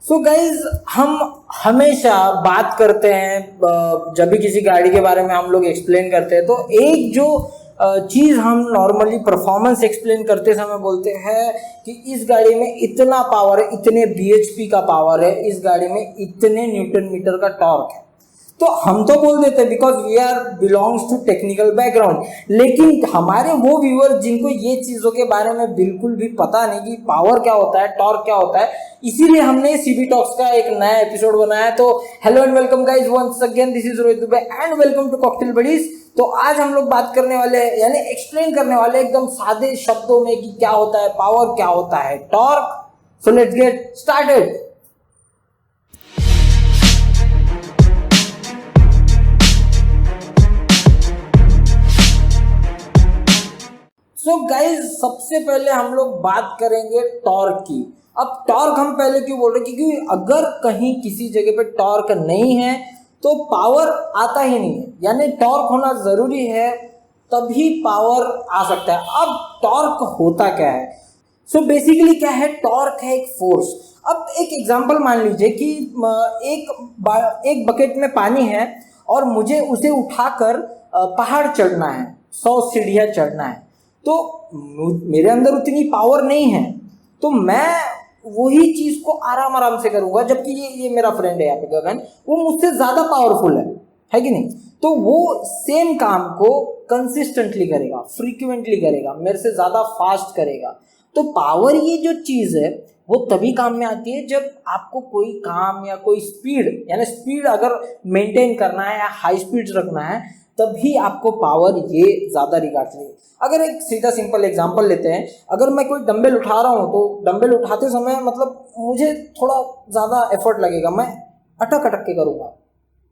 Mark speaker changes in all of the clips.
Speaker 1: So guys हम हमेशा बात करते हैं जब भी किसी गाड़ी के बारे में हम लोग एक्सप्लेन करते हैं तो एक जो चीज़ हम नॉर्मली परफॉर्मेंस एक्सप्लेन करते समय बोलते हैं कि इस गाड़ी में इतना पावर है, इतने bhp का पावर है, इस गाड़ी में इतने न्यूटन मीटर का टॉर्क है। तो हम तो बोल देते हैं because we are belongs to technical background, लेकिन हमारे वो व्यूअर जिनको ये चीज़ों के बारे में बिल्कुल भी पता नहीं कि पावर क्या होता है, टॉर्क क्या होता है, इसीलिए हमने सीबी टॉक्स का एक नया एपिसोड बनाया। तो hello and welcome guys, once again this is Rohit Dubey and welcome to Cocktail Buddies. तो आज हम लोग बात करने वाले हैं, यानी एक्सप्लेन करने वाले एकदम सादे शब्दों में कि क्या होता है पावर, क्या होता है torque. So let's get started. So guys सबसे पहले हम लोग बात करेंगे टॉर्क की। अब टॉर्क हम पहले क्यों बोल रहे हैं, क्योंकि अगर कहीं किसी जगह पे टॉर्क नहीं है तो पावर आता ही नहीं है, यानी टॉर्क होना ज़रूरी है तभी पावर आ सकता है। अब टॉर्क होता क्या है? सो बेसिकली क्या है, टॉर्क है एक फोर्स। अब एक एग्जांपल मान लीजिए कि एक बकेट में पानी है और मुझे उसे उठाकर पहाड़ चढ़ना है, 100 सीढ़ियाँ चढ़ना है, तो मेरे अंदर उतनी पावर नहीं है, तो मैं वही चीज़ को आराम आराम से करूँगा। जबकि ये मेरा फ्रेंड है यहाँ पे गगन, वो मुझसे ज़्यादा पावरफुल है कि नहीं, तो वो सेम काम को कंसिस्टेंटली करेगा, फ्रीक्वेंटली करेगा, मेरे से ज़्यादा फास्ट करेगा। तो पावर ये जो चीज़ है वो तभी काम में आती है जब आपको कोई काम या कोई स्पीड, यानी स्पीड अगर मेंटेन करना है या हाई स्पीड रखना है, तभी आपको पावर ये ज़्यादा रिगार्ड है। अगर एक सीधा सिंपल एग्जांपल लेते हैं, अगर मैं कोई डंबल उठा रहा हूँ तो डंबल उठाते समय मतलब मुझे थोड़ा ज़्यादा एफर्ट लगेगा, मैं अटक अटक के करूँगा,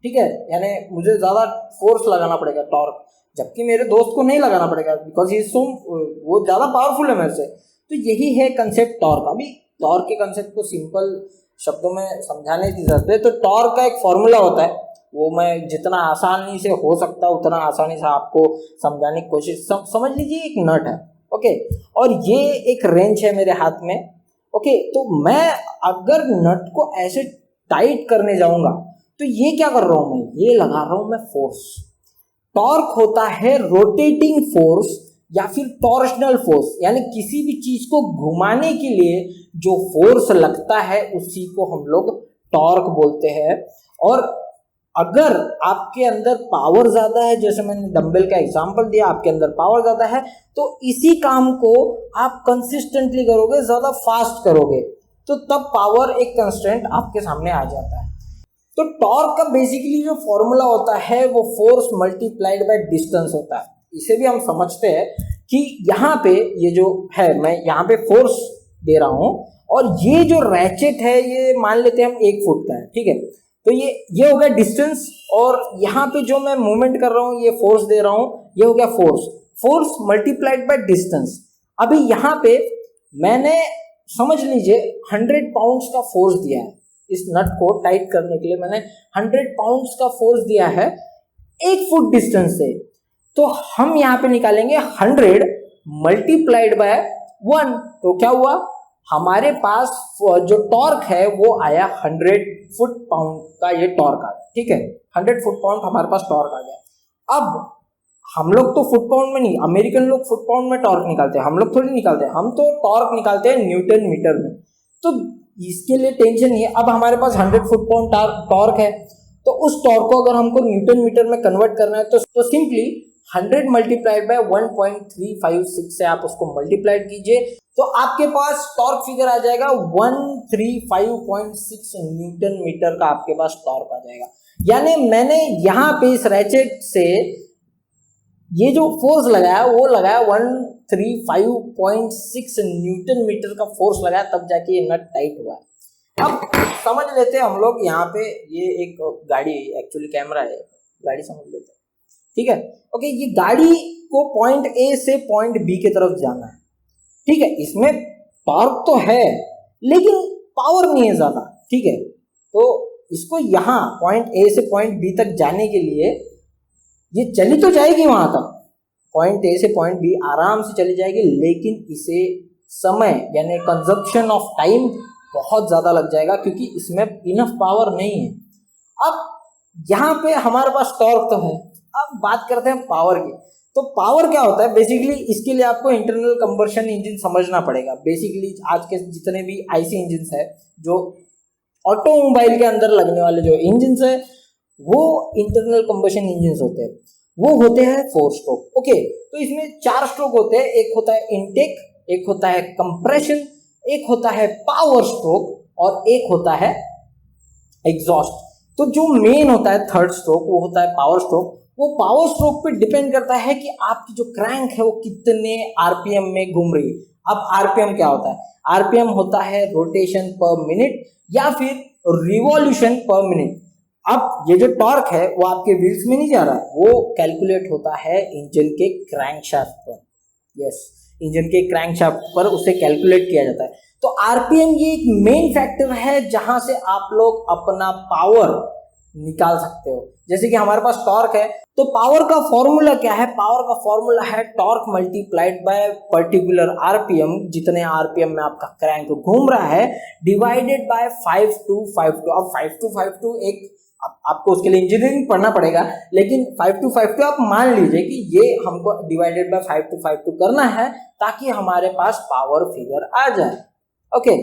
Speaker 1: ठीक है, यानी मुझे ज़्यादा फोर्स लगाना पड़ेगा, टॉर्क, जबकि मेरे दोस्त को नहीं लगाना पड़ेगा बिकॉज ही वो ज़्यादा पावरफुल है मेरे से। तो यही है कंसेप्ट टॉर्क। अभी टॉर्क के कंसेप्ट को सिंपल शब्दों में समझाने की जरूरत है। तो टॉर्क का एक फॉर्मूला होता है, वो मैं जितना आसानी से हो सकता है उतना आसानी से आपको समझाने की कोशिश। समझ लीजिए एक नट है, ओके, और ये एक रेंच है मेरे हाथ में, ओके। तो मैं अगर नट को ऐसे टाइट करने जाऊंगा तो ये क्या कर रहा हूं मैं, ये लगा रहा हूं मैं फोर्स। टॉर्क होता है रोटेटिंग फोर्स या फिर टॉर्शनल फोर्स, यानी किसी भी चीज को घुमाने के लिए जो फोर्स लगता है उसी को हम लोग टॉर्क बोलते हैं। और अगर आपके अंदर पावर ज़्यादा है, जैसे मैंने डंबल का एग्जांपल दिया, आपके अंदर पावर ज़्यादा है तो इसी काम को आप कंसिस्टेंटली करोगे, ज़्यादा फास्ट करोगे, तो तब पावर एक कंस्टेंट आपके सामने आ जाता है। तो टॉर्क का बेसिकली जो फॉर्मूला होता है वो फोर्स मल्टीप्लाइड बाय डिस्टेंस होता है। इसे भी हम समझते हैं कि यहाँ पे ये जो है, मैं यहाँ पे फोर्स दे रहा हूँ और ये जो रैचेट है ये मान लेते हैं हम 1 फुट का है, ठीक है, तो ये हो गया डिस्टेंस, और यहाँ पे जो मैं मूवमेंट कर रहा हूँ, ये फोर्स दे रहा हूँ, ये हो गया फोर्स मल्टीप्लाइड बाय डिस्टेंस। अभी यहाँ पे मैंने समझ लीजिए 100 पाउंड्स का फोर्स दिया है, इस नट को टाइट करने के लिए मैंने 100 पाउंड्स का फोर्स दिया है 1 फुट डिस्टेंस से। तो हम यहाँ पे निकालेंगे 100 मल्टीप्लाइड बाय 1, तो क्या हुआ, हमारे पास जो टॉर्क है वो आया 100 फुट पाउंड का, ये टॉर्क आ गया, ठीक है, 100 फुट पाउंड हमारे पास टॉर्क आ गया। अब हम लोग तो फुट पाउंड में नहीं, अमेरिकन लोग फुट पाउंड में टॉर्क निकालते हैं, हम लोग थोड़ी निकालते हैं, हम तो टॉर्क निकालते हैं न्यूटन मीटर में। तो इसके लिए टेंशन नहीं है। अब हमारे पास 100 फुट पाउंड टॉर्क है, तो उस टॉर्क को अगर हमको न्यूटन मीटर में कन्वर्ट करना है तो सिंपली 100 मल्टीप्लाइड बाय 1.356 से आप उसको मल्टीप्लाइड कीजिए, तो आपके पास टॉर्क फिगर आ जाएगा 135.6 न्यूटन मीटर का, आपके पास टॉर्क आ जाएगा। यानी मैंने यहाँ पे इस रैचेट से ये जो फोर्स लगाया वो लगाया 135.6 न्यूटन मीटर का फोर्स लगाया, तब जाके ये नट टाइट हुआ है। अब समझ लेते हैं हम लोग, यहाँ पे ये एक गाड़ी, एक्चुअली कैमरा है, गाड़ी समझ लेते हैं, ठीक है, ओके। ये गाड़ी को पॉइंट ए से पॉइंट बी की तरफ जाना है, ठीक है, इसमें टॉर्क तो है लेकिन पावर नहीं है ज़्यादा, ठीक है। तो इसको यहाँ पॉइंट ए से पॉइंट बी तक जाने के लिए ये चली तो जाएगी वहां तक, पॉइंट ए से पॉइंट बी आराम से चली जाएगी, लेकिन इसे समय यानी कंजप्शन ऑफ टाइम बहुत ज़्यादा लग जाएगा क्योंकि इसमें इनफ पावर नहीं है। अब यहाँ पे हमारे पास टॉर्क तो है, अब बात करते हैं पावर की। तो पावर क्या होता है बेसिकली, इसके लिए आपको इंटरनल कंबशन इंजन समझना पड़ेगा। बेसिकली आज के जितने भी आईसी इंजन है, जो ऑटोमोबाइल के अंदर लगने वाले जो इंजन है, वो इंटरनल कंबशन इंजन होते हैं। वो होते हैं 4 स्ट्रोक। ओके, तो इसमें 4 स्ट्रोक होते हैं। एक होता है इनटेक, एक होता है कंप्रेशन, एक होता है पावर स्ट्रोक और एक होता है एग्जॉस्ट। तो जो मेन होता है थर्ड स्ट्रोक, वो होता है पावर स्ट्रोक। वो पावर स्ट्रोक पे डिपेंड करता है कि आपकी जो क्रैंक है वो कितने आरपीएम में घूम रही है। अब आरपीएम क्या होता है? आरपीएम होता है रोटेशन पर मिनट या फिर रिवॉल्यूशन पर मिनट। अब ये जो टॉर्क है वो आपके व्हील्स में नहीं जा रहा है, वो कैलकुलेट होता है इंजन के क्रैंकशाफ्ट पर। यस, इंजन के क्रैंकशाफ्ट पर उसे कैलकुलेट किया जाता है। तो आरपीएम ये एक मेन फैक्टर है जहां से आप लोग अपना पावर निकाल सकते हो। जैसे कि हमारे पास टॉर्क है, तो पावर का फॉर्मूला क्या है? पावर का फॉर्मूला है torque multiplied by particular RPM, जितने आरपीएम में आपका क्रैंक घूम रहा है, डिवाइडेड बाय 5252। अब 5252 एक आपको उसके लिए इंजीनियरिंग पढ़ना पड़ेगा, लेकिन 5252 आप मान लीजिए कि ये हमको डिवाइडेड बाय 5252 करना है ताकि हमारे पास पावर फिगर आ जाए। ओके,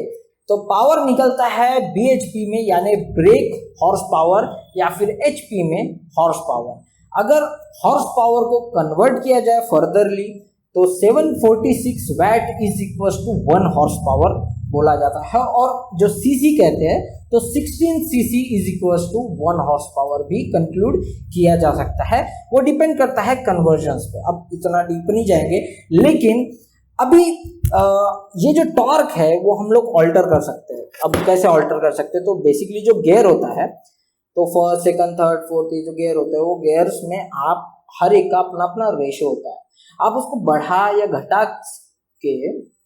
Speaker 1: तो पावर निकलता है बीएचपी में, यानी ब्रेक हॉर्स पावर, या फिर एचपी में हॉर्स पावर। अगर हॉर्स पावर को कन्वर्ट किया जाए फर्दरली तो 746 watt is equal to 1 horse power बोला जाता है। और जो सीसी कहते हैं तो 16 cc is equal to 1 horse power भी कंक्लूड किया जा सकता है। वो डिपेंड करता है कन्वर्जन्स पे। अब इतना डीप नहीं जाएंगे, लेकिन अभी ये जो टॉर्क है वो हम लोग ऑल्टर कर सकते हैं। अब कैसे ऑल्टर कर सकते हैं? तो बेसिकली जो गियर होता है, तो फर्स्ट सेकंड थर्ड फोर्थ ये जो गियर होते हैं, वो गियर्स में आप हर एक का अपना अपना रेशो होता है। आप उसको बढ़ा या घटा के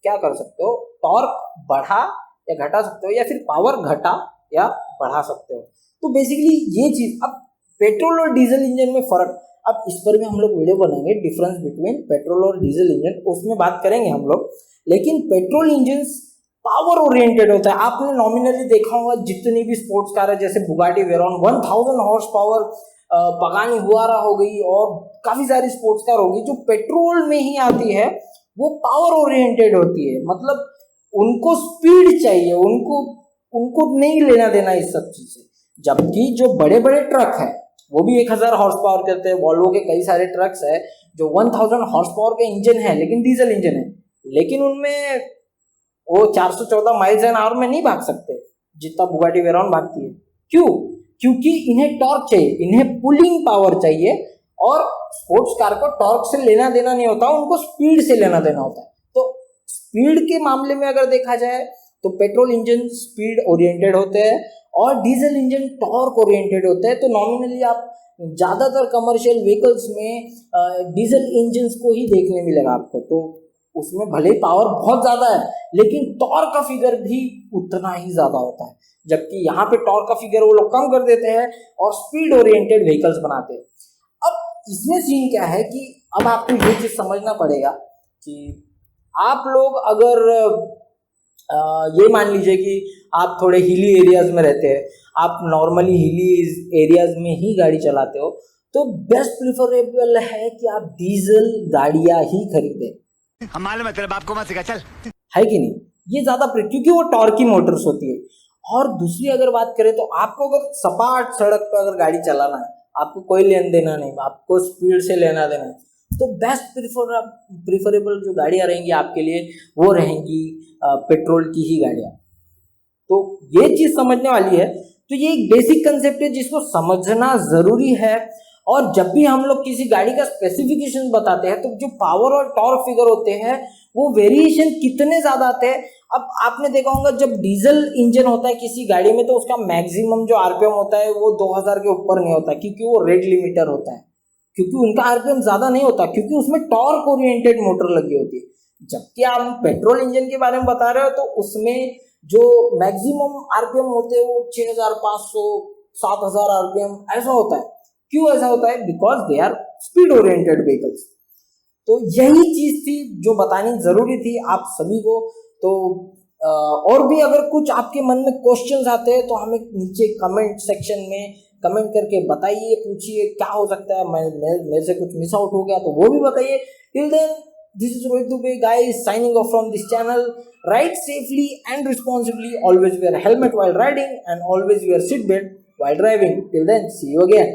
Speaker 1: क्या कर सकते हो? टॉर्क बढ़ा या घटा सकते हो, या फिर पावर घटा या बढ़ा सकते हो। तो बेसिकली ये चीज, अब पेट्रोल और डीजल इंजन में फर्क, अब इस पर भी हम लोग वीडियो बनाएंगे, डिफरेंस बिटवीन पेट्रोल और डीजल इंजन, उसमें बात करेंगे हम लोग। लेकिन पेट्रोल इंजन पावर ओरिएंटेड होता है। आपने नॉमिनली देखा होगा जितनी भी स्पोर्ट्स कार है, जैसे Bugatti Veyron 1000 horse power, Pagani Huayra हो गई और काफी सारी स्पोर्ट्स कार होगी जो पेट्रोल में ही आती है, वो पावर ओरिएंटेड होती है। मतलब उनको स्पीड चाहिए, उनको नहीं लेना देना इस सब चीज से। जबकि जो बड़े बड़े ट्रक है वो भी 1000 हॉर्स पावर करते हैं। वॉल्वो के कई सारे ट्रक्स है जो 1000 हॉर्स पावर के इंजन है, लेकिन डीजल इंजन है, लेकिन उनमें वो 414 माइल्स एन आवर में नहीं भाग सकते जितना बुगाटी वेरॉन भागती है। क्यों? क्योंकि इन्हें टॉर्क चाहिए, इन्हें पुलिंग पावर चाहिए, और स्पोर्ट्स कार को टॉर्क से लेना देना नहीं होता, उनको स्पीड से लेना देना होता है। तो स्पीड के मामले में अगर देखा जाए तो पेट्रोल इंजन स्पीड ओरिएंटेड होते हैं और डीजल इंजन टॉर्क ओरिएंटेड होते हैं। तो नॉमिनली आप ज़्यादातर कमर्शियल व्हीकल्स में डीजल इंजन को ही देखने मिलेगा आपको। तो उसमें भले ही पावर बहुत ज़्यादा है, लेकिन टॉर्क का फिगर भी उतना ही ज़्यादा होता है। जबकि यहाँ पे टॉर्क का फिगर वो लोग कम कर देते हैं और स्पीड ओरिएंटेड व्हीकल्स बनाते हैं। अब इसमें सीन क्या है कि अब आपको ये चीज़ समझना पड़ेगा कि आप लोग अगर ये मान लीजिए कि आप थोड़े हिली एरियाज में रहते हैं, आप नॉर्मली हिली एरियाज में ही गाड़ी चलाते हो, तो बेस्ट प्रिफरेबल है कि आप डीजल गाड़ियां ही खरीदें।
Speaker 2: हमारे मतलब आपको मत सिखा, चल, है
Speaker 1: कि नहीं? ये ज्यादा क्योंकि वो टॉर्की मोटर्स होती है। और दूसरी अगर बात करें तो आपको अगर सपाट सड़क पर अगर गाड़ी चलाना है, आपको कोई लेन देना नहीं, आपको स्पीड से लेना देना है, तो बेस्ट प्रिफरेबल जो गाड़ियाँ रहेंगी आपके लिए वो रहेंगी पेट्रोल की ही गाड़ियाँ। तो ये चीज़ समझने वाली है। तो ये एक बेसिक कंसेप्ट है जिसको समझना ज़रूरी है। और जब भी हम लोग किसी गाड़ी का स्पेसिफिकेशन बताते हैं तो जो पावर और टॉर्क फिगर होते हैं वो वेरिएशन कितने ज़्यादा आते हैं। अब आपने देखा होगा जब डीजल इंजन होता है किसी गाड़ी में तो उसका मैक्सिमम जो आरपीएम होता है वो 2000 के ऊपर नहीं होता, क्योंकि वो रेट लिमिटर होता है, क्योंकि उनका आरपीएम ज़्यादा नहीं होता, क्योंकि उसमें टॉर्क ओरिएंटेड मोटर लगी होती है। जबकि आप पेट्रोल इंजन के बारे में बता रहे हो तो उसमें जो मैक्सिमम आरपीएम होते हैं वो 6500 7000 आरपीएम ऐसा होता है। क्यों ऐसा होता है? Because they are speed oriented vehicles. तो यही चीज थी जो बतानी जरूरी थी आप सभी को। तो और भी अगर कुछ आपके मन में क्वेश्चंस आते हैं तो हमें नीचे कमेंट सेक्शन में कमेंट करके बताइए, पूछिए क्या हो सकता है, मेरे से कुछ मिस आउट हो गया तो वो भी बताइए। Till then this is Rohit Dubey guys signing off from this channel. Ride safely and responsibly, always wear a helmet while riding and always wear seat belt while driving. Till then, see you again.